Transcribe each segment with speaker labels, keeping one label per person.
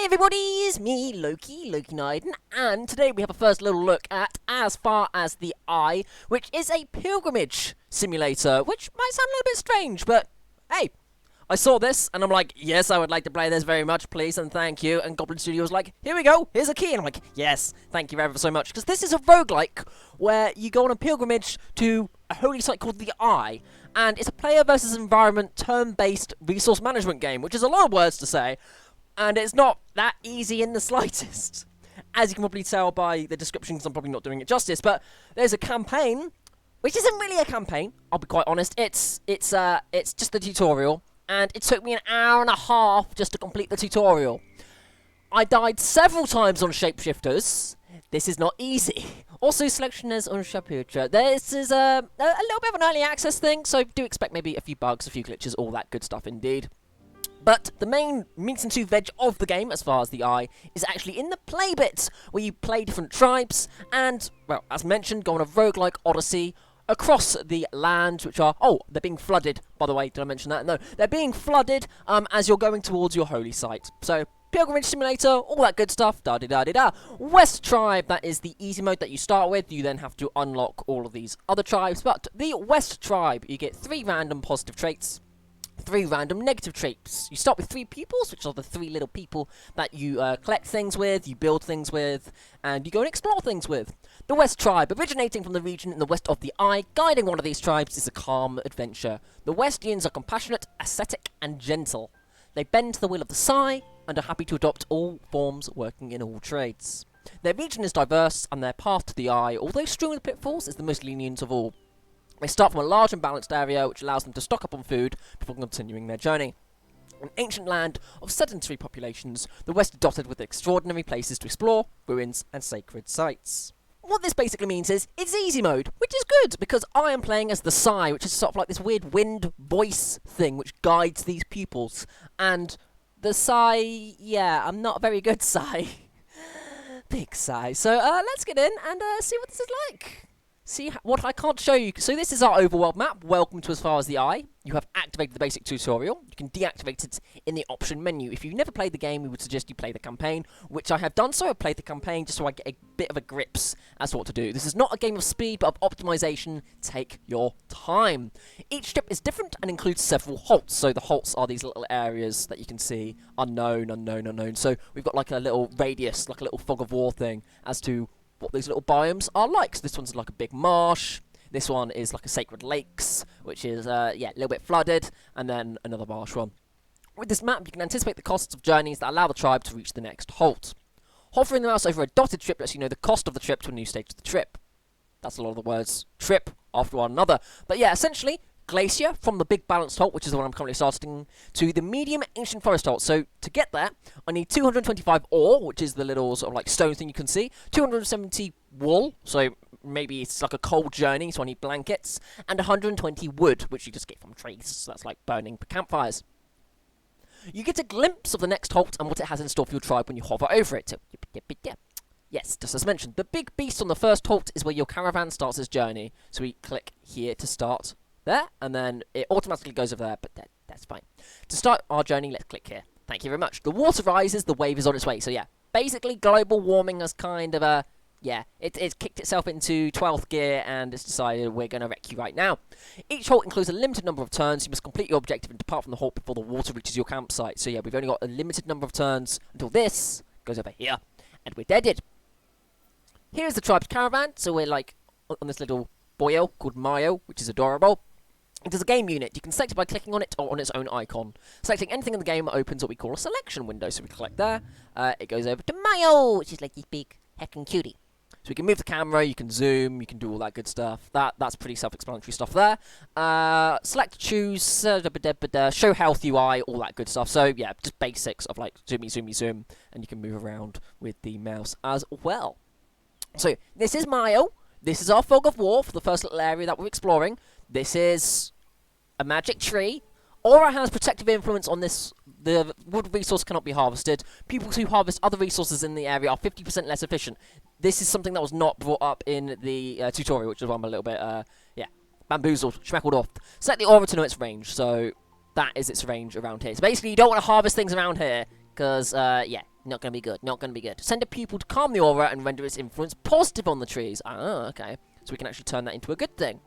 Speaker 1: everybody, it's me, Loki Naiden, and today we have a first little look at As Far as the Eye, which is a pilgrimage simulator, which might sound a little bit strange, but hey, I saw this, and I'm like, yes, I would like to play this very much, please, and thank you, and Goblin Studio was like, here we go, here's a key, and I'm like, yes, thank you ever so much, because this is a roguelike, where you go on a pilgrimage to a holy site called the Eye, and it's a player versus environment turn-based resource management game, which is a lot of words to say, and it's not that easy in the slightest. As you can probably tell by the description, because I'm probably not doing it justice, but there's a campaign, which isn't really a campaign, I'll be quite honest. It's just the tutorial, and it took me an hour and a half just to complete the tutorial. I died several times on shapeshifters. This is not easy. Also, selection is on Shapiro. This is a little bit of an early access thing, so do expect maybe a few bugs, a few glitches, all that good stuff indeed. But the main meat and two veg of the game, as far as the eye, is actually in the play bits, where you play different tribes, and, well, as mentioned, go on a roguelike odyssey across the lands, which are, oh, they're being flooded, by the way, did I mention that? No, they're being flooded as you're going towards your holy site. So, pilgrimage simulator, all that good stuff, da-di-da-di-da. West tribe, that is the easy mode that you start with, you then have to unlock all of these other tribes, but the West tribe, you get 3 random positive traits, 3 random negative traits. You start with 3 peoples, which are the 3 little people that you collect things with, you build things with, and you go and explore things with. The West tribe, originating from the region in the west of the Eye, guiding one of these tribes is a calm adventure. The Westians are compassionate, ascetic, and gentle. They bend to the will of the Sai, and are happy to adopt all forms, working in all trades. Their region is diverse, and their path to the Eye, although strewn with pitfalls, is the most lenient of all. They start from a large and balanced area, which allows them to stock up on food before continuing their journey. An ancient land of sedentary populations, the West is dotted with extraordinary places to explore, ruins, and sacred sites. What this basically means is, it's easy mode, which is good, because I am playing as the Sai, which is sort of like this weird wind voice thing which guides these pupils. And the Sai, yeah, I'm not a very good Sai. Big Sai. So let's get in and see what this is like. See what I can't show you. So this is our overworld map. Welcome to As Far as the Eye. You have activated the basic tutorial. You can deactivate it in the option menu. If you've never played the game, we would suggest you play the campaign, which I have done so. I've played the campaign just so I get a bit of a grips as to what to do. This is not a game of speed, but of optimization. Take your time. Each trip is different and includes several halts. So the halts are these little areas that you can see. Unknown, unknown, unknown. So we've got like a little radius, like a little fog of war thing as to what these little biomes are like. So this one's like a big marsh, this one is like a sacred lakes, which is, yeah, a little bit flooded, and then another marsh one. With this map, you can anticipate the costs of journeys that allow the tribe to reach the next halt. Hovering the mouse over a dotted trip lets you know the cost of the trip to a new stage of the trip. That's a lot of the words, trip, after one another. But yeah, essentially, glacier from the big balanced halt, which is the one I'm currently starting, to the medium ancient forest halt. So to get there, I need 225 ore, which is the little sort of like stone thing you can see, 270 wool, so maybe it's like a cold journey, so I need blankets, and 120 wood, which you just get from trees, so that's like burning campfires. You get a glimpse of the next halt and what it has in store for your tribe when you hover over it. So, yes, just as mentioned, the big beast on the first halt is where your caravan starts its journey. So we click here to start there, and then it automatically goes over there, but that's fine. To start our journey, let's click here. Thank you very much. The water rises, the wave is on its way. So yeah, basically global warming has kind of a, yeah, it's kicked itself into 12th gear, and it's decided we're going to wreck you right now. Each halt includes a limited number of turns. You must complete your objective and depart from the halt before the water reaches your campsite. So yeah, we've only got a limited number of turns until this goes over here, and we're deaded. Here's the tribe's caravan. So we're like on this little boyo called Mayo, which is adorable. It is a game unit. You can select it by clicking on it or on its own icon. Selecting anything in the game opens what we call a selection window. So we click there. It goes over to Mayo, which is like this big heckin' cutie. So we can move the camera, you can zoom, you can do all that good stuff. That's pretty self-explanatory stuff there. Select, choose, show health UI, all that good stuff. So yeah, just basics of like zoom, and you can move around with the mouse as well. So this is Mayo. This is our fog of war for the first little area that we're exploring. This is a magic tree. Aura has protective influence on this. The wood resource cannot be harvested. People who harvest other resources in the area are 50% less efficient. This is something that was not brought up in the tutorial, which is why I'm a little bit, yeah, bamboozled, schmackled off. Set the aura to know its range, so that is its range around here. So basically, you don't want to harvest things around here, because, yeah, Not going to be good. Not going to be good. Send a pupil to calm the aura and render its influence positive on the trees. Ah, okay. So we can actually turn that into a good thing.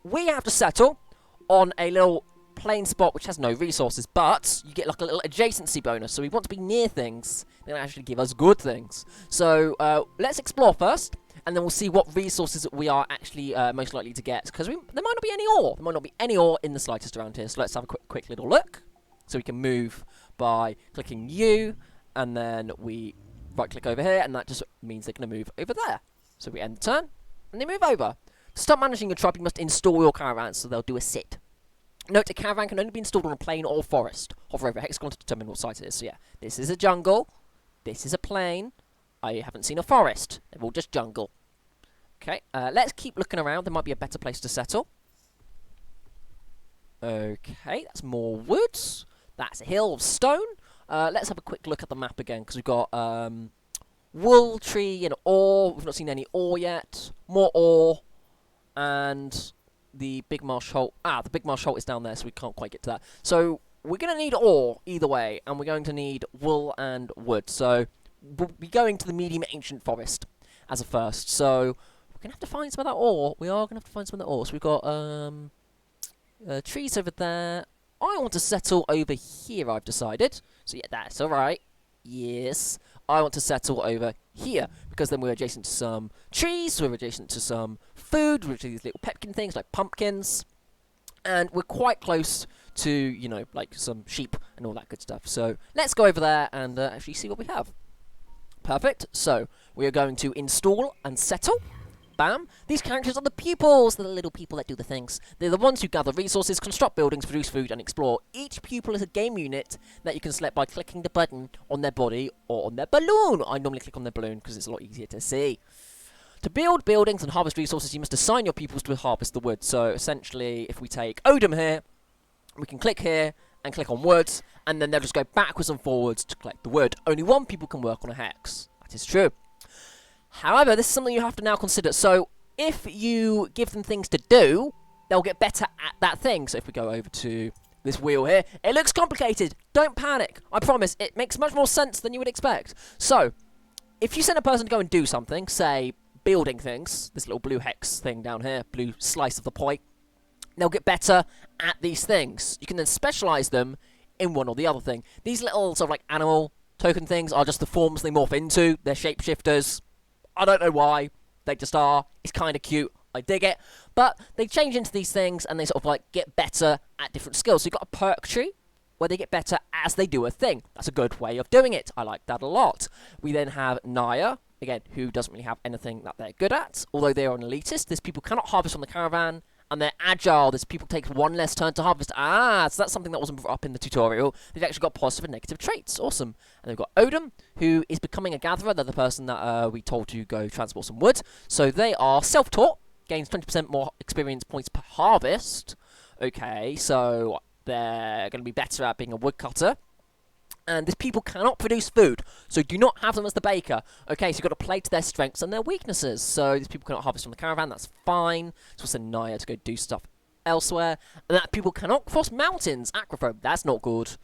Speaker 1: We have to settle on a little plain spot which has no resources, but you get like a little adjacency bonus. So we want to be near things that actually give us good things. So let's explore first, and then we'll see what resources we are actually most likely to get. Because there might not be any ore. There might not be any ore in the slightest around here. So let's have a quick little look. So we can move by clicking U, and then we right-click over here, and that just means they're going to move over there. So we end the turn, and they move over. To start managing your tribe, you must install your caravans, so they'll do a sit. Note, a caravan can only be installed on a plain or forest. Hover over a hexagon to determine what site it is. So yeah, this is a jungle, this is a plain, I haven't seen a forest. They're all just jungle. Okay, let's keep looking around. There might be a better place to settle. Okay, that's more woods. That's a hill of stone. Let's have a quick look at the map again, because we've got wool, tree, and ore. We've not seen any ore yet. More ore. And the big marsh hole. The big marsh hole is down there, so we can't quite get to that. So we're going to need ore either way, and we're going to need wool and wood. So we'll be going to the medium ancient forest as a first. So we're going to have to find some of that ore. We are going to have to find some of that ore. So we've got trees over there. I want to settle over here, I've decided. So yeah, that's alright. Yes. I want to settle over here, because then we're adjacent to some trees, we're adjacent to some food, which are these little pepkin things, like pumpkins. And we're quite close to, you know, like some sheep and all that good stuff. So let's go over there and actually see what we have. Perfect. So we are going to install and settle. Bam. These characters are the pupils. They're the little people that do the things. They're the ones who gather resources, construct buildings, produce food, and explore. Each pupil is a game unit that you can select by clicking the button on their body or on their balloon. I normally click on their balloon because it's a lot easier to see. To build buildings and harvest resources, you must assign your pupils to harvest the wood. So essentially, if we take Odom here, we can click here and click on wood, and then they'll just go backwards and forwards to collect the wood. Only one pupil can work on a hex. That is true. However, this is something you have to now consider. So, if you give them things to do, they'll get better at that thing. So if we go over to this wheel here, it looks complicated. Don't panic. I promise, it makes much more sense than you would expect. So, if you send a person to go and do something, say, building things, this little blue hex thing down here, blue slice of the pie, they'll get better at these things. You can then specialize them in one or the other thing. These little sort of like animal token things are just the forms they morph into. They're shapeshifters. I don't know why. They just are. It's kind of cute. I dig it. But they change into these things and they sort of like get better at different skills. So you've got a perk tree where they get better as they do a thing. That's a good way of doing it. I like that a lot. We then have Naya, again, who doesn't really have anything that they're good at. Although they are an elitist. These people cannot harvest from the caravan. And they're agile. This people takes one less turn to harvest. So that's something that wasn't brought up in the tutorial. They've actually got positive and negative traits. Awesome. And they've got Odom, who is becoming a gatherer. They're the person that we told to go transport some wood. So they are self-taught. Gains 20% more experience points per harvest. Okay, so they're going to be better at being a woodcutter. And these people cannot produce food, so do not have them as the baker. Okay, so you've got to play to their strengths and their weaknesses. So these people cannot harvest from the caravan, that's fine. So we'll send Naya to go do stuff elsewhere. And that people cannot cross mountains, acrophobe, that's not good.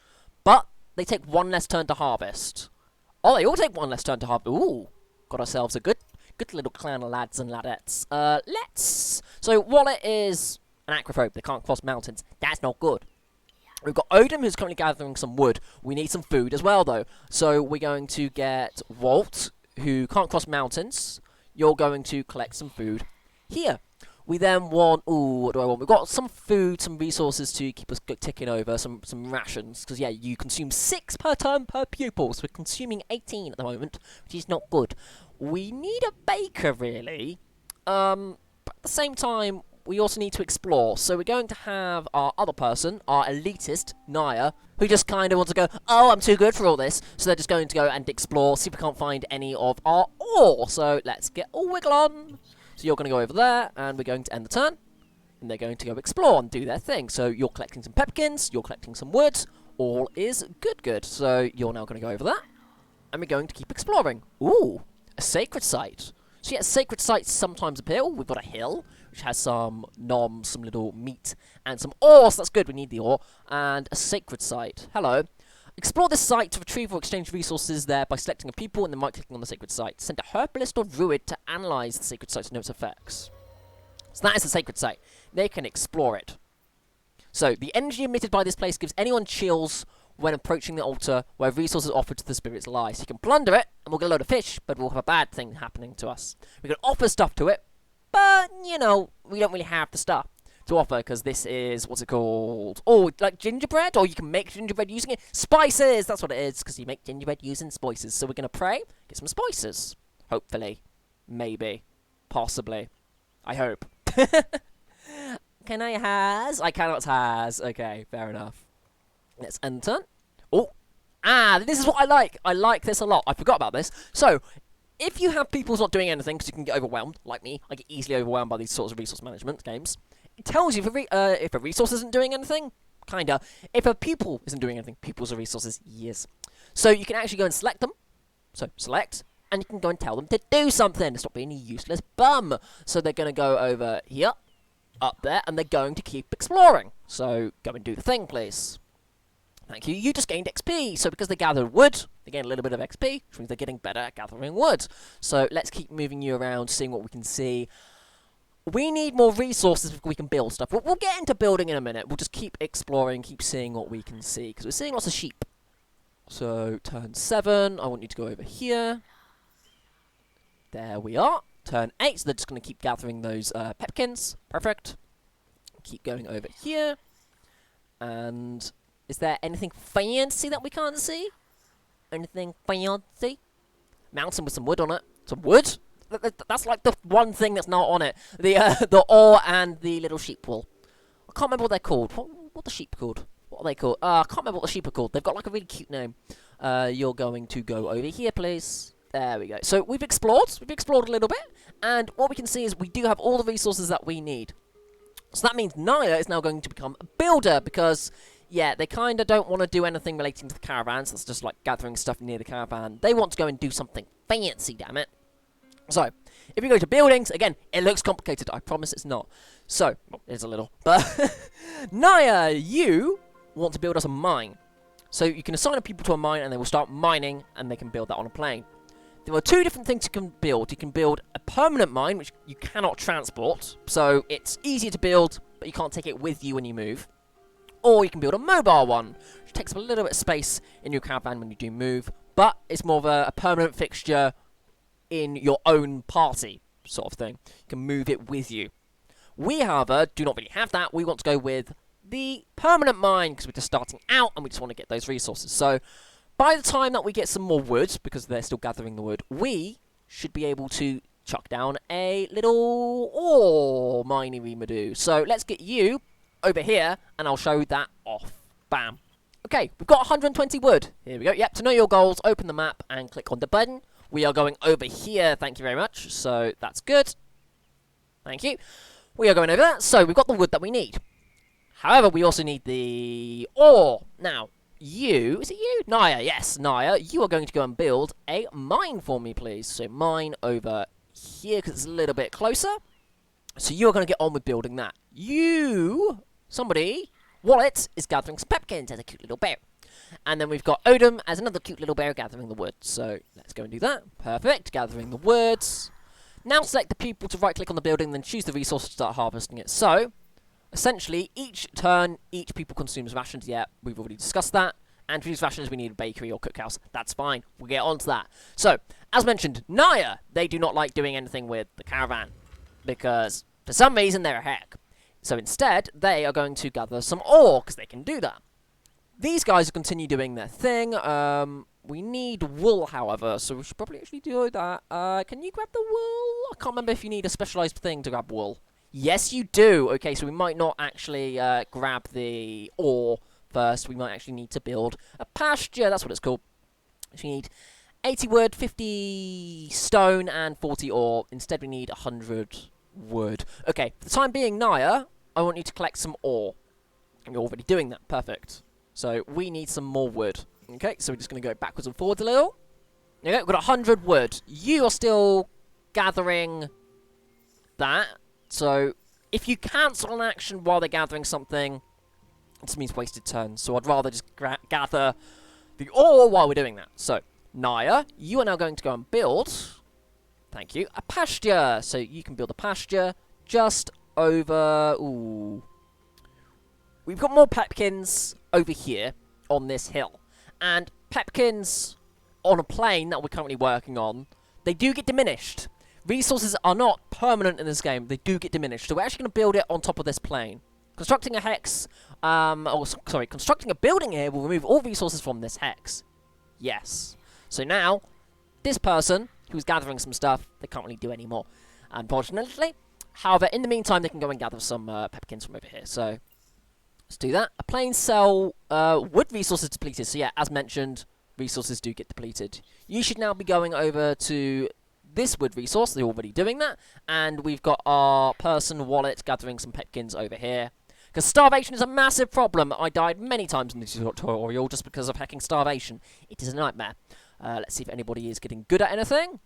Speaker 1: But they take one less turn to harvest. Oh, they all take one less turn to harvest. Ooh, got ourselves a good little clan of lads and ladettes. So Wallet is an acrophobe, they can't cross mountains. That's not good. We've got Odom, who's currently gathering some wood. We need some food as well, though. So we're going to get Walt, who can't cross mountains. You're going to collect some food here. We then want... Ooh, what do I want? We've got some food, some resources to keep us ticking over, some rations. Because, yeah, you consume 6 per turn per pupil. So we're consuming 18 at the moment, which is not good. We need a baker, really. But at the same time... we also need to explore, so we're going to have our other person, our elitist, Naya, who just kind of wants to go, oh, I'm too good for all this, so they're just going to go and explore, see if we can't find any of our ore, so let's get a wiggle on. So you're going to go over there, and we're going to end the turn, and they're going to go explore and do their thing. So you're collecting some pepkins, you're collecting some wood, all is good. So you're now going to go over there, and we're going to keep exploring. Ooh, a sacred site. So yeah, sacred sites sometimes appear. Ooh, we've got a hill, which has some noms, some little meat, and some ore, so that's good, we need the ore. And a sacred site. Hello. Explore this site to retrieve or exchange resources there by selecting a pupil and then right-clicking on the sacred site. Send a herbalist or druid to analyze the sacred site to know its effects. So that is the sacred site. They can explore it. So, the energy emitted by this place gives anyone chills when approaching the altar where resources offered to the spirits lie. So you can plunder it, and we'll get a load of fish, but we'll have a bad thing happening to us. We can offer stuff to it, but, you know, we don't really have the stuff to offer, because this is, what's it called? Oh, like gingerbread? Or you can make gingerbread using it? Spices! That's what it is, because you make gingerbread using spices. So we're going to pray, get some spices. Hopefully. Maybe. Possibly. I hope. Can I has? I cannot has. Okay, fair enough. Let's enter. Oh. This is what I like. I like this a lot. I forgot about this. So, if you have people not doing anything, because you can get overwhelmed, like me, I get easily overwhelmed by these sorts of resource management games. It tells you if a resource isn't doing anything, kinda. If a pupil isn't doing anything, pupils are resources, yes. So you can actually go and select them. So, select, and you can go and tell them to do something. Stop being a useless bum. So they're going to go over here, up there, and they're going to keep exploring. So, go and do the thing, please. Thank you. You just gained XP. So because they gathered wood, they gain a little bit of XP, which means they're getting better at gathering wood. So let's keep moving you around, seeing what we can see. We need more resources before we can build stuff. We'll get into building in a minute. We'll just keep exploring, keep seeing what we can see. Because we're seeing lots of sheep. So turn 7, I want you to go over here. There we are. Turn 8, so they're just going to keep gathering those pepkins. Perfect. Keep going over here. And is there anything fancy that we can't see? Anything fancy? Mountain with some wood on it. Some wood? That's like the one thing that's not on it. The ore and the little sheep wool. I can't remember what they're called. What are the sheep called? What are they called? I can't remember what the sheep are called. They've got like a really cute name. You're going to go over here, please. There we go. So we've explored. We've explored a little bit. And what we can see is we do have all the resources that we need. So that means Naya is now going to become a builder because, yeah, they kind of don't want to do anything relating to the caravans. That's just like gathering stuff near the caravan. They want to go and do something fancy, damn it. So, if we go to buildings, again, it looks complicated. I promise it's not. So, well, it is a little. But, Naya, you want to build us a mine. So, you can assign people to a mine and they will start mining and they can build that on a plane. There are two different things you can build. You can build a permanent mine, which you cannot transport. So, it's easier to build, but you can't take it with you when you move. Or you can build a mobile one, which takes up a little bit of space in your caravan when you do move. But it's more of a permanent fixture in your own party, sort of thing. You can move it with you. We, however, do not really have that. We want to go with the permanent mine, because we're just starting out, and we just want to get those resources. So, by the time that we get some more wood, because they're still gathering the wood, we should be able to chuck down a little ore miney-we-ma-do. So, let's get you over here, and I'll show that off. Bam. Okay, we've got 120 wood. Here we go. Yep, to know your goals, open the map, and click on the button. We are going over here, thank you very much. So, that's good. Thank you. We are going over that. So, we've got the wood that we need. However, we also need the ore. Now, is it you? Naya, yes, Naya. You are going to go and build a mine for me, please. So, mine over here, because it's a little bit closer. So, you are going to get on with building that. Wallet, is gathering some pepkins as a cute little bear. And then we've got Odom as another cute little bear gathering the wood. So, let's go and do that. Perfect. Gathering the woods. Now select the people to right-click on the building, then choose the resource to start harvesting it. So, essentially, each turn, each people consumes rations. Yeah, we've already discussed that. And for these rations, we need a bakery or cookhouse. That's fine. We'll get on to that. So, as mentioned, Naya, they do not like doing anything with the caravan. Because, for some reason, they're a heck. So, instead, they are going to gather some ore, because they can do that. These guys will continue doing their thing. We need wool, however, so we should probably actually do that. Can you grab the wool? I can't remember if you need a specialized thing to grab wool. Yes, you do. Okay, so we might not actually grab the ore first. We might actually need to build a pasture. That's what it's called. So we need 80 wood, 50 stone, and 40 ore. Instead, we need 100 wood. Okay, for the time being, Naya, I want you to collect some ore. And you're already doing that. Perfect. So, we need some more wood. Okay, so we're just going to go backwards and forwards a little. Okay, we've got 100 wood. You are still gathering that. So, if you cancel an action while they're gathering something, it just means wasted turns. So, I'd rather just gather the ore while we're doing that. So, Naya, you are now going to go and build, thank you, a pasture. So you can build a pasture just over, ooh. We've got more pepkins over here on this hill. And pepkins on a plane that we're currently working on, they do get diminished. Resources are not permanent in this game. They do get diminished. So we're actually going to build it on top of this plane. Constructing a hex, constructing a building here will remove all resources from this hex. Yes. So now, this person who's gathering some stuff, they can't really do any more, unfortunately. However, in the meantime, they can go and gather some pepkins from over here. So let's do that. A plane cell, wood resources depleted. So yeah, as mentioned, resources do get depleted. You should now be going over to this wood resource. They're already doing that. And we've got our person wallet gathering some pepkins over here. Because starvation is a massive problem. I died many times in this tutorial just because of hacking starvation. It is a nightmare. Let's see if anybody is getting good at anything.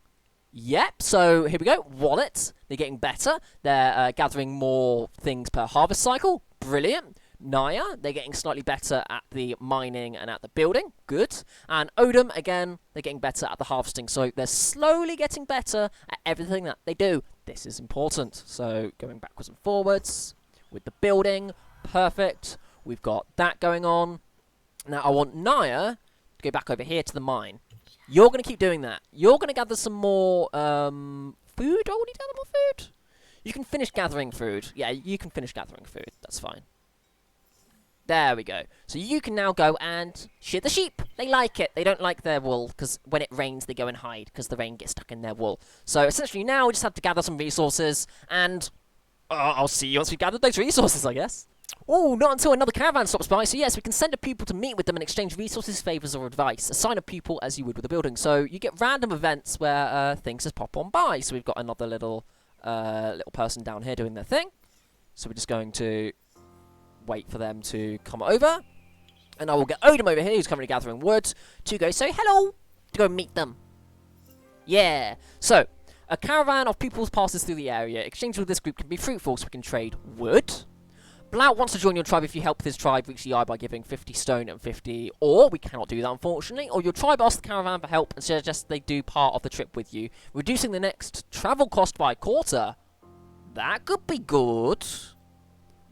Speaker 1: Yep, so here we go. Wallet. They're getting better. They're gathering more things per harvest cycle. Brilliant. Naya, they're getting slightly better at the mining and at the building. Good. And Odom, again, they're getting better at the harvesting. So they're slowly getting better at everything that they do. This is important. So going backwards and forwards with the building. Perfect. We've got that going on. Now I want Naya to go back over here to the mine. You're going to keep doing that. You're going to gather some more food. Oh, we need to gather more food. You can finish gathering food. Yeah, you can finish gathering food. That's fine. There we go. So you can now go and shear the sheep. They like it. They don't like their wool because when it rains, they go and hide because the rain gets stuck in their wool. So essentially now we just have to gather some resources and I'll see you once we've gathered those resources, I guess. Oh, not until another caravan stops by. So yes, we can send a pupil to meet with them and exchange resources, favours, or advice. Assign a pupil as you would with a building. So you get random events where things just pop on by. So we've got another little person down here doing their thing. So we're just going to wait for them to come over. And I will get Odom over here, who's currently gathering wood, to go say hello, to go meet them. Yeah. So, a caravan of pupils passes through the area. Exchange with this group can be fruitful, so we can trade wood. Blout wants to join your tribe if you help his tribe reach the eye by giving 50 stone and 50 ore. We cannot do that, unfortunately. Or your tribe asks the caravan for help and suggests they do part of the trip with you, reducing the next travel cost by a quarter. That could be good.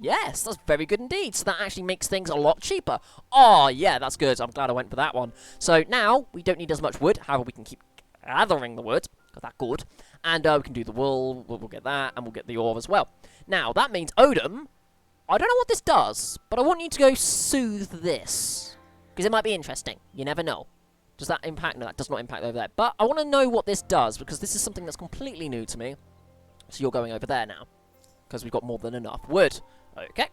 Speaker 1: Yes, that's very good indeed. So that actually makes things a lot cheaper. Oh, yeah, that's good. I'm glad I went for that one. So now, we don't need as much wood. However, we can keep gathering the wood. Got that good. And we can do the wool. We'll get that. And we'll get the ore as well. Now, that means Odom, I don't know what this does, but I want you to go soothe this. Because it might be interesting. You never know. Does that impact? No, that does not impact over there. But I want to know what this does, because this is something that's completely new to me. So you're going over there now. Because we've got more than enough wood. Okay.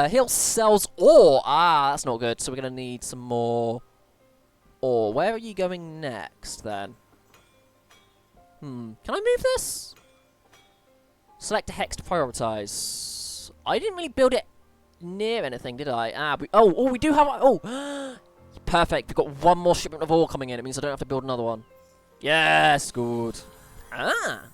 Speaker 1: Hill sells ore. Ah, that's not good. So we're going to need some more ore. Where are you going next, then? Can I move this? Select a hex to prioritize. I didn't really build it near anything, did I? Ah, we do have... Oh, perfect. We've got one more shipment of ore coming in. It means I don't have to build another one. Yes, good. Ah.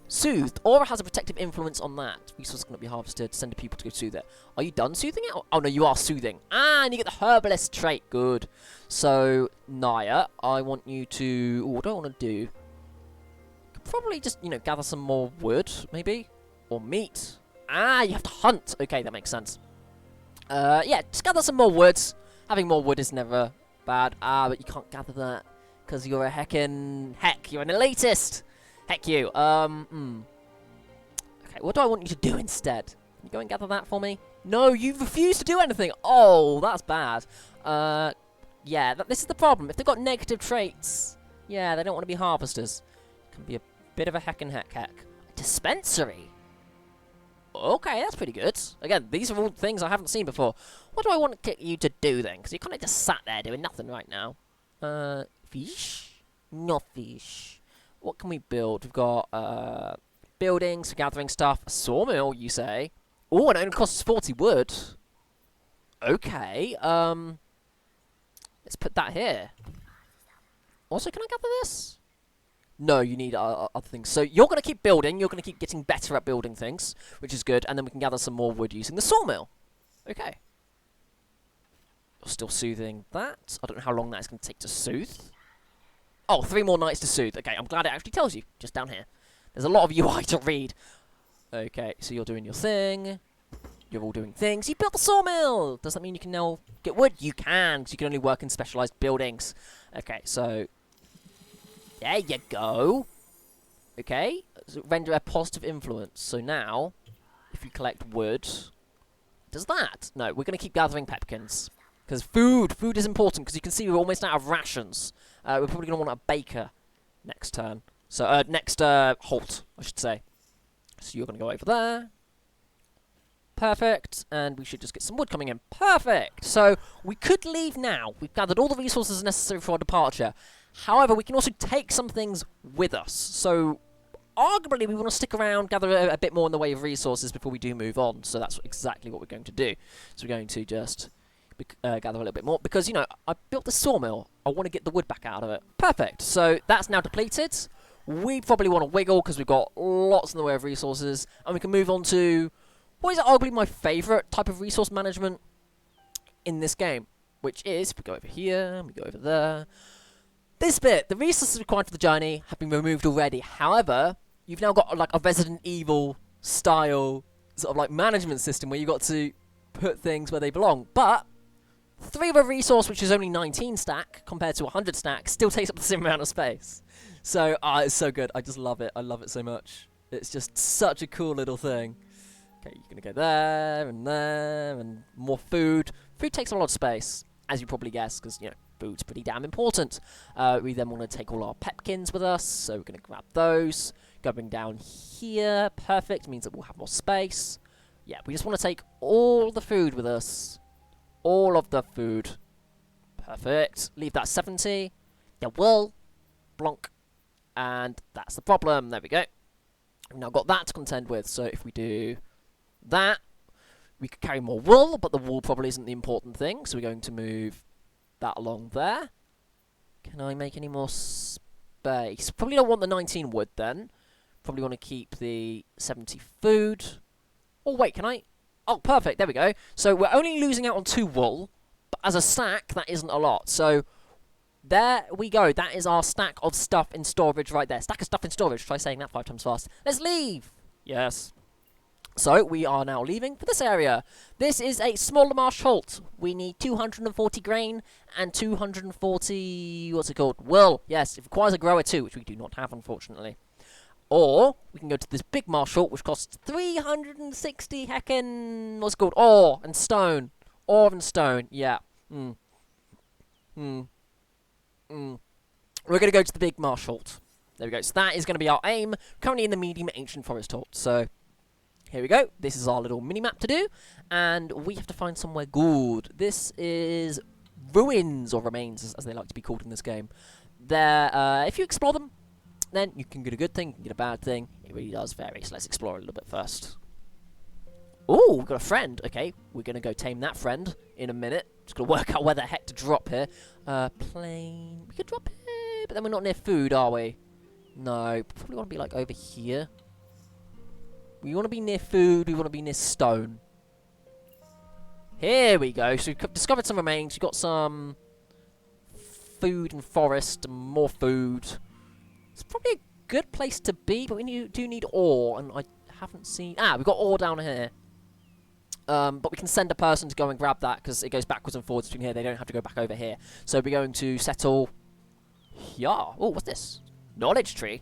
Speaker 1: Soothed. Aura has a protective influence on that. Resources cannot be harvested. Send a people to go soothe it. Are you done soothing it? Oh, no, you are soothing. Ah, and you get the herbalist trait. Good. So, Naya, I want you to... Oh, what do I want to do? Could probably just, gather some more wood, maybe? Or meat. Ah, you have to hunt. Okay, that makes sense. Yeah, just gather some more wood. Having more wood is never bad. Ah, but you can't gather that because you're a heckin'... Heck, you're an elitist. Heck you. Okay, what do I want you to do instead? Can you go and gather that for me? No, you refuse to do anything. Oh, that's bad. Yeah, this is the problem. If they've got negative traits, yeah, they don't want to be harvesters. It can be a bit of a heck. Dispensary. Okay, that's pretty good. Again, these are all things I haven't seen before. What do I want to get you to do then? Because you kind of just sat there doing nothing right now. Fish? No fish. What can we build? We've got buildings for gathering stuff. A sawmill, you say? Oh, and it only costs 40 wood. Okay. Let's put that here. Also, can I gather this? No, you need other things. So you're going to keep building. You're going to keep getting better at building things, which is good. And then we can gather some more wood using the sawmill. Okay. Still soothing that. I don't know how long that's going to take to soothe. Oh, 3 more nights to soothe. Okay, I'm glad it actually tells you, just down here. There's a lot of UI to read. Okay, so you're doing your thing. You're all doing things. You built the sawmill! Does that mean you can now get wood? You can, because you can only work in specialised buildings. Okay, so... there you go. Okay, so render a positive influence. So now, if you collect wood... does that? No, we're going to keep gathering pepperkins. Because food is important, because you can see we're almost out of rations. We're probably going to want a baker next turn. So, next halt, I should say. So you're going to go over there. Perfect. And we should just get some wood coming in. Perfect! So, we could leave now. We've gathered all the resources necessary for our departure. However, we can also take some things with us. So, arguably, we want to stick around, gather a bit more in the way of resources before we do move on. So that's exactly what we're going to do. So we're going to just... gather a little bit more, because, you know, I built the sawmill. I want to get the wood back out of it. Perfect. So that's now depleted. We probably want to wiggle, because we've got lots in the way of resources, and we can move on to what is arguably my favourite type of resource management in this game, which is, if we go over here, and we go over there, this bit, the resources required for the journey have been removed already. However, you've now got, like, a Resident Evil style sort of, like, management system where you've got to put things where they belong. But 3 of a resource which is only 19 stack compared to 100 stack still takes up the same amount of space. So, it's so good. I just love it. I love it so much. It's just such a cool little thing. Okay, you're going to go there, and more food. Food takes a lot of space, as you probably guessed, because, you know, food's pretty damn important. We then want to take all our pepkins with us, so we're going to grab those. Going down here, perfect, means that we'll have more space. Yeah, we just want to take all the food with us. All of the food. Perfect. Leave that 70. There will. Blonk. And that's the problem. There we go. We've now got that to contend with. So if we do that, we could carry more wool, but the wool probably isn't the important thing. So we're going to move that along there. Can I make any more space? Probably don't want the 19 wood then. Probably want to keep the 70 food. Oh, wait, can I? Oh, perfect. There we go. So we're only losing out on 2 wool, but as a stack, that isn't a lot. So there we go. That is our stack of stuff in storage right there. Stack of stuff in storage. Try saying that 5 times fast. Let's leave. Yes. So we are now leaving for this area. This is a smaller marsh halt. We need 240 grain and 240... what's it called? Wool. Yes, it requires a grower too, which we do not have, unfortunately. Or we can go to this big marsh halt, which costs 360 heckin... what's it called? Ore and stone. Ore and stone. Yeah. We're going to go to the big marsh halt. There we go. So that is going to be our aim. Currently in the medium ancient forest halt. So here we go. This is our little mini-map to do. And we have to find somewhere good. This is ruins, or remains, as they like to be called in this game. There, if you explore them, then you can get a good thing, you can get a bad thing. It really does vary, so let's explore a little bit first. Ooh, we've got a friend. Okay, we're going to go tame that friend in a minute. Just got to work out where the heck to drop here. Plane. We could drop here, but then we're not near food, are we? No, probably want to be, like, over here. We want to be near food, we want to be near stone. Here we go. So we've discovered some remains. We've got some food and forest and more food. It's probably a good place to be, but we do need ore, and I haven't seen... Ah, we've got ore down here. But we can send a person to go and grab that, because it goes backwards and forwards between here. They don't have to go back over here. So we're going to settle... Yeah. Oh, what's this? Knowledge tree.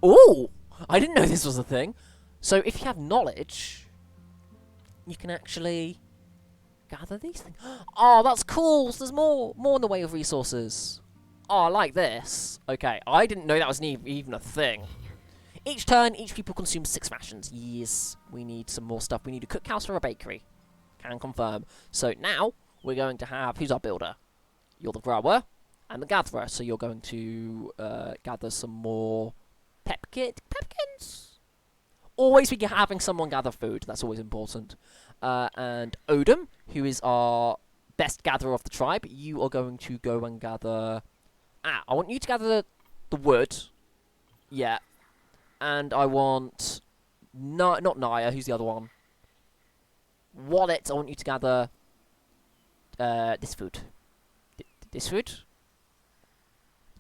Speaker 1: Oh! I didn't know this was a thing. So if you have knowledge, you can actually gather these things. Oh, that's cool! So there's more in the way of resources. Oh, I like this. Okay, I didn't know that was even a thing. Each turn, each people consume 6 rations. Yes, we need some more stuff. We need a cookhouse or a bakery. Can confirm. So now, we're going to have... Who's our builder? You're the grower and the gatherer. So you're going to gather some more pepkins. Always be having someone gather food. That's always important. And Odin, who is our best gatherer of the tribe, you are going to go and gather... Ah, I want you to gather the wood. Yeah. And I want... not Naya, who's the other one? Wallet, I want you to gather this food. This food?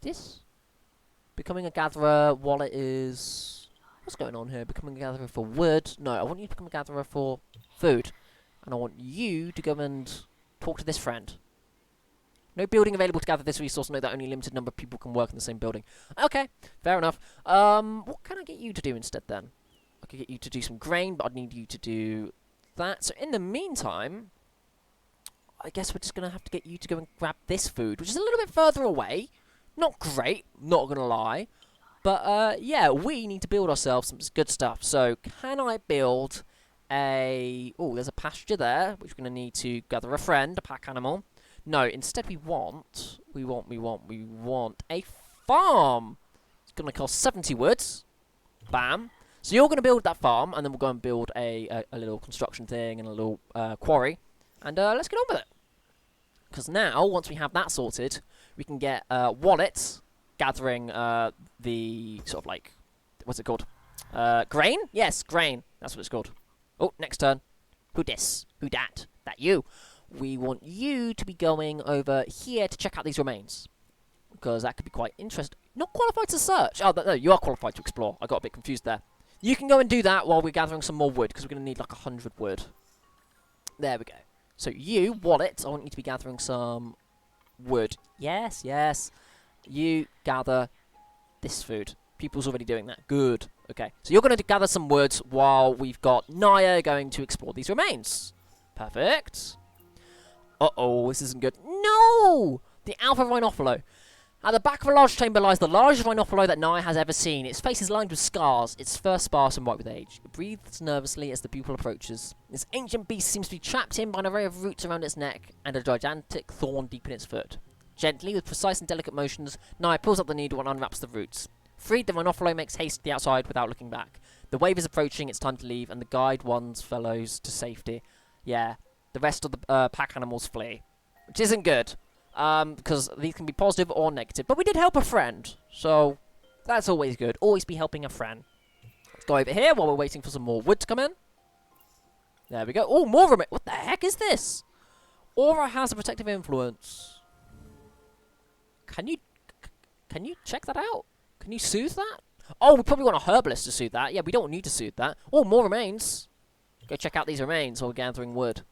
Speaker 1: This? Becoming a gatherer while it is... What's going on here? Becoming a gatherer for wood? No, I want you to become a gatherer for food. And I want you to go and talk to this friend. No building available to gather this resource. Note that only a limited number of people can work in the same building. Okay, fair enough. What can I get you to do instead then? I could get you to do some grain, but I'd need you to do that. So in the meantime, I guess we're just going to have to get you to go and grab this food, which is a little bit further away. Not great, not going to lie. But, yeah, we need to build ourselves some good stuff. So, can I build a... Oh, there's a pasture there, which we're going to need to gather a friend, a pack animal. No, instead we want a farm. It's going to cost 70 woods. Bam. So you're going to build that farm, and then we'll go and build a little construction thing and a little quarry. And let's get on with it. Because now, once we have that sorted, we can get Wallet gathering the sort of like, what's it called? Grain? Yes, grain. That's what it's called. Oh, next turn. Who dis? Who dat? That you. We want you to be going over here to check out these remains. Because that could be quite interesting. Not qualified to search. Oh, no, you are qualified to explore. I got a bit confused there. You can go and do that while we're gathering some more wood, because we're going to need like 100 wood. There we go. So you, Wallet, I want you to be gathering some wood. Yes, yes. You gather this food. People's already doing that. Good. Okay. So you're going to gather some wood while we've got Naya going to explore these remains. Perfect. Uh-oh, this isn't good. No! The Alpha Rhinophilo. At the back of a large chamber lies the largest rhinophilo that Naya has ever seen. Its face is lined with scars, its fur sparse and white with age. It breathes nervously as the pupil approaches. This ancient beast seems to be trapped in by an array of roots around its neck and a gigantic thorn deep in its foot. Gently, with precise and delicate motions, Naya pulls up the needle and unwraps the roots. Freed, the rhinophilo makes haste to the outside without looking back. The wave is approaching, it's time to leave, and the guide one's fellows to safety. Yeah, the rest of the pack animals flee. Which isn't good. Because these can be positive or negative. But we did help a friend, so that's always good. Always be helping a friend. Let's go over here while we're waiting for some more wood to come in. There we go. Oh, more of it. What the heck is this? Aura has a protective influence. Can you check that out? Can you soothe that? Oh, we probably want a herbalist to soothe that. Yeah, we don't need to soothe that. Oh, more remains. Go check out these remains while we're gathering wood.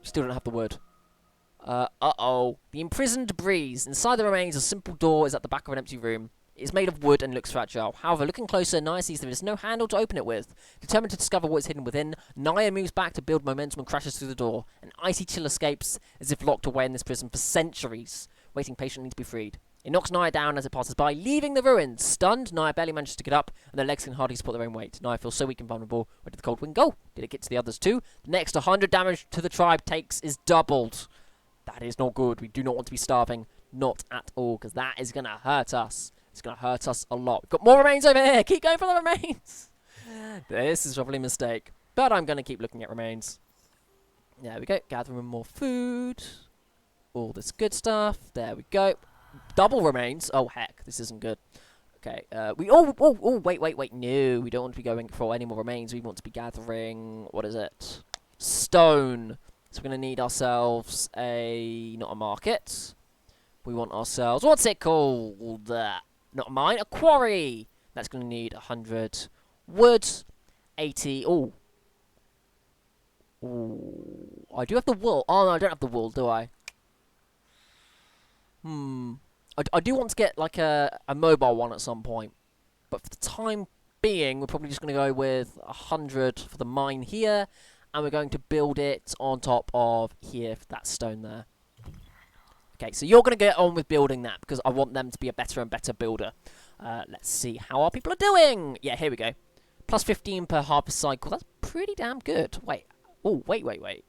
Speaker 1: Still don't have the wood. Uh-oh. The imprisoned breeze. Inside the remains, a simple door is at the back of an empty room. It is made of wood and looks fragile. However, looking closer, Naya sees there is no handle to open it with. Determined to discover what is hidden within, Naya moves back to build momentum and crashes through the door. An icy chill escapes, as if locked away in this prison for centuries, waiting patiently to be freed. It knocks Naya down as it passes by, leaving the ruins. Stunned, Naya barely manages to get up, and their legs can hardly support their own weight. Naya feels so weak and vulnerable. Where did the cold wind go? Did it get to the others too? The next 100 damage to the tribe takes is doubled. That is not good. We do not want to be starving. Not at all, because that is going to hurt us. It's going to hurt us a lot. We've got more remains over here. Keep going for the remains. This is probably a mistake. But I'm going to keep looking at remains. There we go. Gathering more food. All this good stuff. There we go. Double remains. Oh, heck. This isn't good. Okay. Wait. No, we don't want to be going for any more remains. We want to be gathering... What is it? Stone. So we're going to need ourselves not a market. We want ourselves, what's it called? Not a mine, a quarry. That's going to need 100 wood, 80, ooh, I do have the wool. Oh, no, I don't have the wool, do I? I do want to get, like, a mobile one at some point. But for the time being, we're probably just going to go with 100 for the mine here. And we're going to build it on top of here, that stone there. Okay, so you're going to get on with building that, because I want them to be a better and better builder. Let's see how our people are doing. Yeah, here we go. Plus 15 per harvest cycle. That's pretty damn good. Wait. Oh, wait.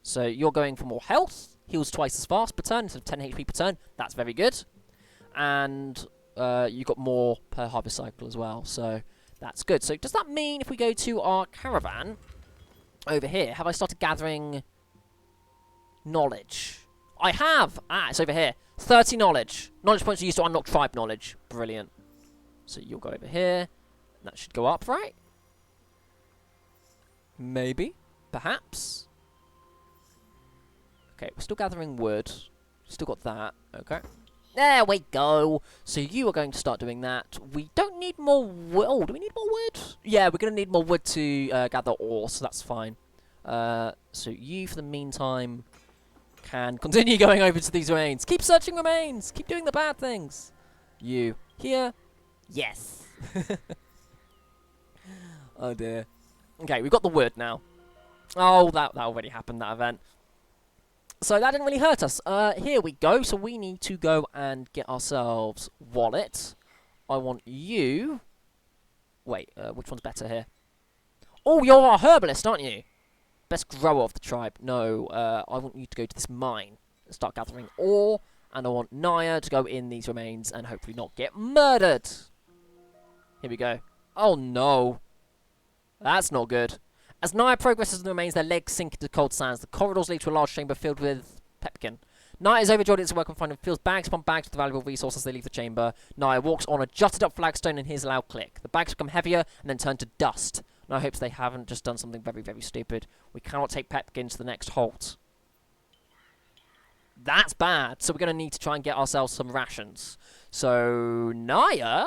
Speaker 1: So you're going for more health. Heals twice as fast per turn, instead of 10 HP per turn. That's very good. And you got more per harvest cycle as well. So that's good. So does that mean if we go to our caravan... Over here, have I started gathering knowledge? I have! Ah, it's over here. 30 knowledge. Knowledge points are used to unlock tribe knowledge. Brilliant. So you'll go over here. That should go up, right? Maybe. Perhaps. Okay, we're still gathering wood. Still got that. Okay. There we go. So you are going to start doing that. We don't need more wood. Oh, do we need more wood? Yeah, we're going to need more wood to gather ore, so that's fine. So you, for the meantime, can continue going over to these remains. Keep searching remains. Keep doing the bad things. You. Here. Yes. Oh, dear. Okay, we've got the wood now. Oh, that already happened, that event. So that didn't really hurt us. Here we go. So we need to go and get ourselves wallet. I want you... Wait, which one's better here? Oh, you're a herbalist, aren't you? Best grower of the tribe. No, I want you to go to this mine and start gathering ore. And I want Naya to go in these remains and hopefully not get murdered. Here we go. Oh, no. That's not good. As Naya progresses in the remains, their legs sink into cold sands. The corridors lead to a large chamber filled with pepperkin. Naya is overjoyed at its work and finding fills bags upon bags with valuable resources as they leave the chamber. Naya walks on a jutted up flagstone and hears a loud click. The bags become heavier and then turn to dust. Naya hopes they haven't just done something very, very stupid. We cannot take pepperkin to the next halt. That's bad. So we're going to need to try and get ourselves some rations. So, Naya,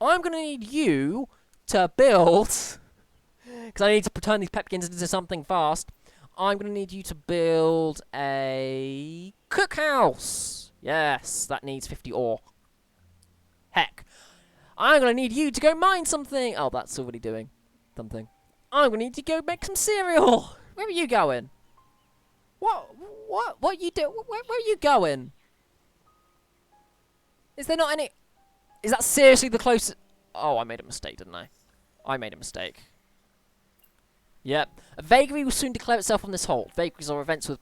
Speaker 1: I'm going to need you to build... Because I need to turn these pepperkins into something fast. I'm going to need you to build a cookhouse. Yes, that needs 50 ore. Heck. I'm going to need you to go mine something. Oh, that's already doing something. I'm going to need you to go make some cereal. Where are you going? What are you doing? Where are you going? Is there not any... Is that seriously the closest... Oh, I made a mistake, didn't I? I made a mistake. Yep. A vagary will soon declare itself on this halt. Vagaries are events with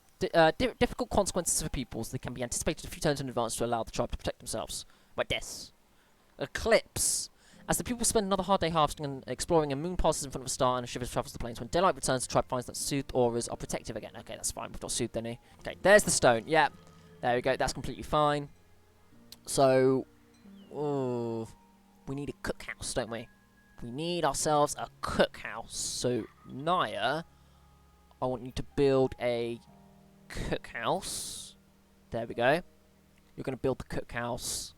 Speaker 1: difficult consequences for peoples. They can be anticipated a few turns in advance to allow the tribe to protect themselves. Like this. Eclipse. As the people spend another hard day harvesting and exploring, a moon passes in front of a star and a shiver travels the plains. When daylight returns, the tribe finds that soothed auras are protective again. Okay, that's fine. We've got soothed, then. Okay, there's the stone. Yep. There we go. That's completely fine. So... Oh, we need a cookhouse, don't we? We need ourselves a cookhouse. So, Naya, I want you to build a cookhouse. There we go. You're going to build the cookhouse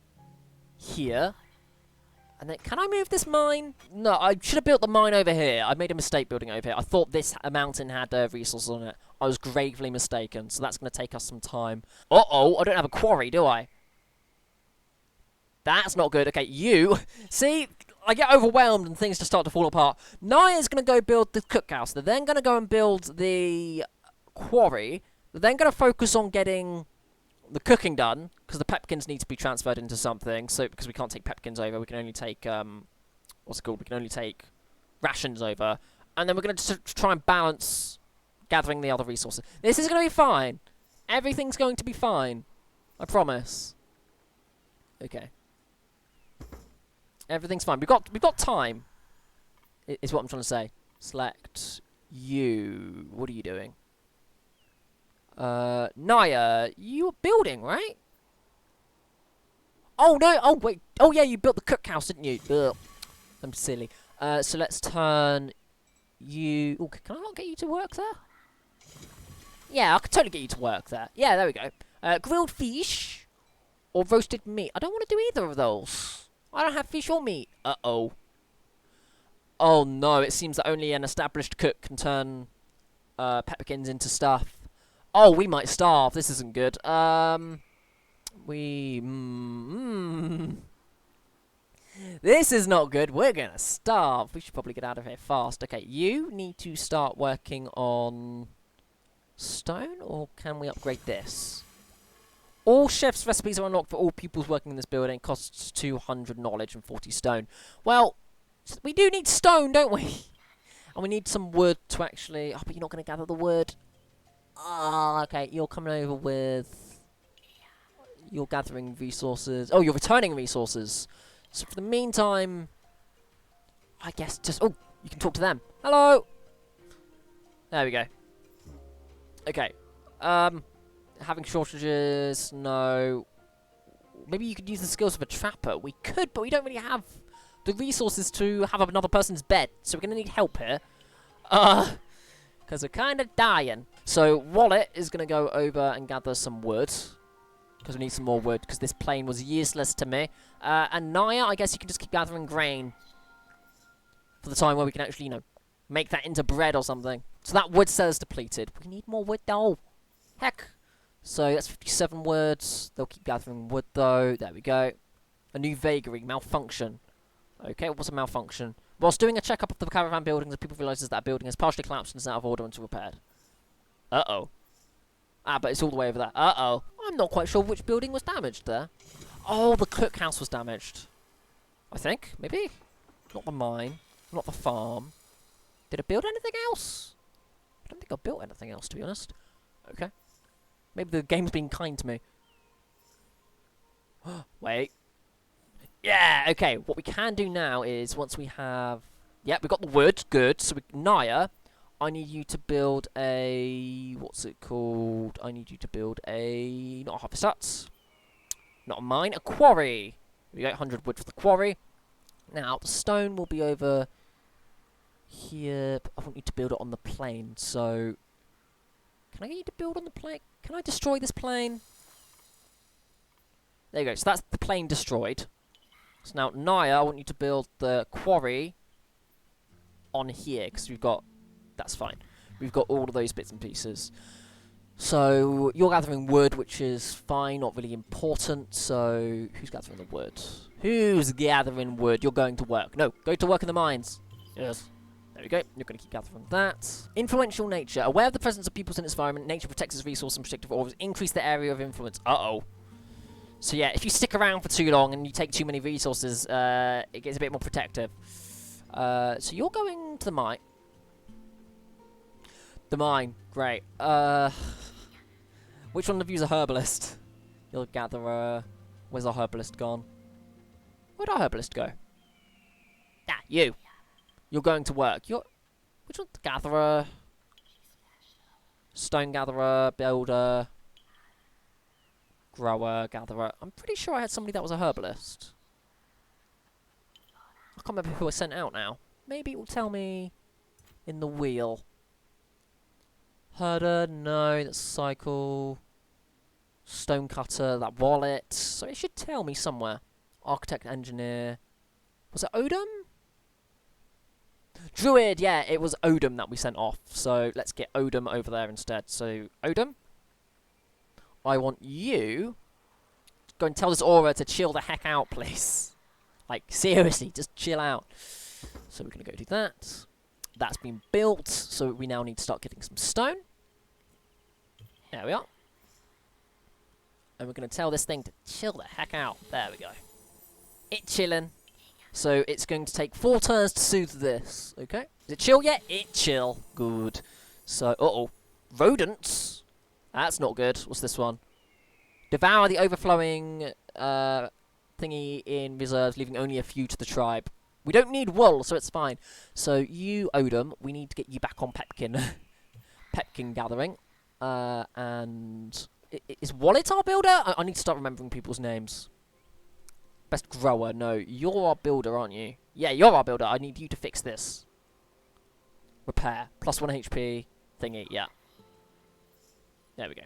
Speaker 1: here. And then, can I move this mine? No, I should have built the mine over here. I made a mistake building it over here. I thought this mountain had resources on it. I was gravely mistaken. So that's going to take us some time. Uh-oh, I don't have a quarry, do I? That's not good. Okay, you... See... I get overwhelmed and things just start to fall apart. Naya's going to go build the cookhouse. They're then going to go and build the quarry. They're then going to focus on getting the cooking done, because the pepperkins need to be transferred into something. So, because we can't take pepperkins over, we can only take, what's it called? We can only take rations over. And then we're going to try and balance gathering the other resources. This is going to be fine. Everything's going to be fine. I promise. Okay. Everything's fine. We've got time. Is what I'm trying to say. Select you. What are you doing? Naya, you were building, right? Oh no! Oh wait! Oh yeah, you built the cookhouse, didn't you? Ugh. I'm silly. So let's turn you. Oh, can I not get you to work there? Yeah, I could totally get you to work there. Yeah, there we go. Grilled fish or roasted meat. I don't want to do either of those. I don't have fish or meat. Uh-oh. Oh, no. It seems that only an established cook can turn pepperkins into stuff. Oh, we might starve. This isn't good. This is not good. We're going to starve. We should probably get out of here fast. Okay, you need to start working on stone, or can we upgrade this? All chef's recipes are unlocked for all pupils working in this building. Costs 200 knowledge and 40 stone. Well, we do need stone, don't we? And we need some wood to actually... Oh, but you're not going to gather the wood. Ah, okay. You're coming over with... You're gathering resources. Oh, you're returning resources. So for the meantime... I guess just... Oh, you can talk to them. Hello! There we go. Okay. Having shortages, no. Maybe you could use the skills of a trapper. We could, but we don't really have the resources to have another person's bed. So we're going to need help here. Because we're kind of dying. So Wallet is going to go over and gather some wood. Because we need some more wood, because this plane was useless to me. And Naya, I guess you can just keep gathering grain. For the time where we can actually, you know, make that into bread or something. So that wood cell is depleted. We need more wood though. Heck. So that's 57 words. They'll keep gathering wood though. There we go. A new vagary. Malfunction. Okay, what's a malfunction? Whilst doing a checkup of the caravan buildings, the people realises that building has partially collapsed and is out of order until repaired. Uh-oh. Ah, but it's all the way over there. Uh-oh. I'm not quite sure which building was damaged there. Oh, the cookhouse was damaged. I think, maybe. Not the mine. Not the farm. Did I build anything else? I don't think I built anything else, to be honest. Okay. Maybe the game's being kind to me. Wait. Yeah, okay. What we can do now is, once we have... Yep, we've got the wood. Good. So, Naya, I need you to build a... What's it called? I need you to build a... Not a harvest hut. Not a mine. A quarry. We got 100 wood for the quarry. Now, the stone will be over... here, but I want you to build it on the plane, so... Can I get you to build on the plane? Can I destroy this plane? There you go, so that's the plane destroyed. So now, Naya, I want you to build the quarry on here, because we've got... That's fine. We've got all of those bits and pieces. So, you're gathering wood, which is fine, not really important, so... Who's gathering the wood? Who's gathering wood? You're going to work. No, go to work in the mines. Yes. There we go. You're going to keep gathering that. Influential nature. Aware of the presence of peoples in its environment, nature protects its resource and protective auras. Increase the area of influence. Uh-oh. So yeah, if you stick around for too long and you take too many resources, it gets a bit more protective. So you're going to the mine. The mine. Great. Which one of you is a herbalist? You'll gather, where's our herbalist gone? Where'd our herbalist go? Ah, you. You're going to work. You're... Which one? Gatherer. Stone gatherer. Builder. Grower. Gatherer. I'm pretty sure I had somebody that was a herbalist. I can't remember who I sent out now. Maybe it will tell me in the wheel. Herder. No, that's cycle. Stone cutter. That wallet. So it should tell me somewhere. Architect, engineer. Was it Odom? Druid, yeah, it was Odom that we sent off. So let's get Odom over there instead. So, Odom, I want you to go and tell this aura to chill the heck out, please. Like, seriously, just chill out. So we're going to go do that. That's been built, so we now need to start getting some stone. There we are. And we're going to tell this thing to chill the heck out. There we go. It's chilling. So it's going to take 4 turns to soothe this. Okay. Is it chill yet? It chill. Good. So, uh-oh. Rodents? That's not good. What's this one? Devour the overflowing thingy in reserves, leaving only a few to the tribe. We don't need wool, so it's fine. So you, Odom, we need to get you back on Pepkin. Pepkin gathering. And... Is Wallet our builder? I need to start remembering people's names. Best grower. No, you're our builder, aren't you? Yeah, you're our builder. I need you to fix this. Repair. +1 HP. Thingy, yeah. There we go.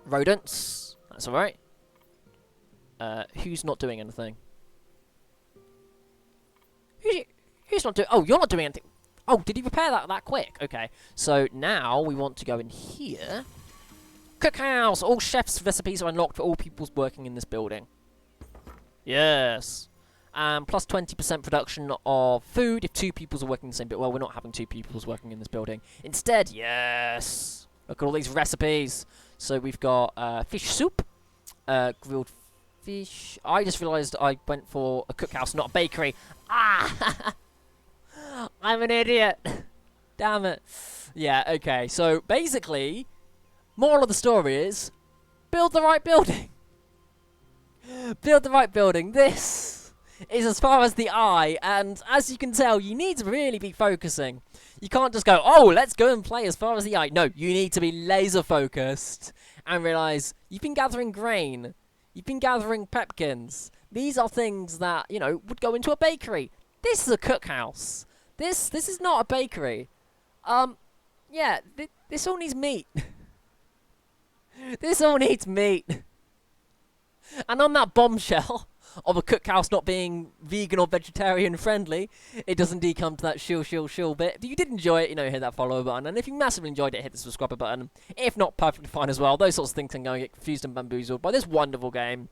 Speaker 1: Rodents. That's alright. Who's not doing anything? Who's not doing... Oh, you're not doing anything. Oh, did he repair that quick? Okay. So now we want to go in here. Cookhouse! All chef's recipes are unlocked for all peoples working in this building. Yes. Plus 20% production of food if 2 peoples are working in the same building. Well, we're not having 2 peoples working in this building. Instead, yes. Look at all these recipes. So we've got fish soup, grilled fish. I just realised I went for a cookhouse, not a bakery. Ah! I'm an idiot. Damn it. Yeah, okay. So basically, moral of the story is, build the right building. Build the right building. This is as far as the eye, and as you can tell, you need to really be focusing. You can't just go, oh, let's go and play as far as the eye. No, you need to be laser focused and realise you've been gathering grain. You've been gathering pepkins. These are things that, you know, would go into a bakery. This is a cookhouse. This is not a bakery. yeah, this all needs meat. This all needs meat. And on that bombshell of a cookhouse not being vegan or vegetarian friendly, it does indeed come to that shill bit. If you did enjoy it, hit that follow button. And if you massively enjoyed it, hit the subscribe button. If not, perfectly fine as well. Those sorts of things can go and get confused and bamboozled by this wonderful game.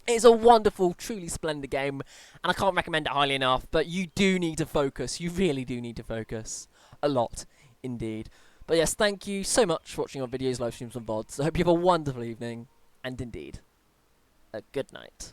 Speaker 1: It's a wonderful, truly splendid game, and I can't recommend it highly enough, but you do need to focus. You really do need to focus. A lot, indeed. But yes, thank you so much for watching our videos, live streams, and VODs. I hope you have a wonderful evening, and indeed, a good night.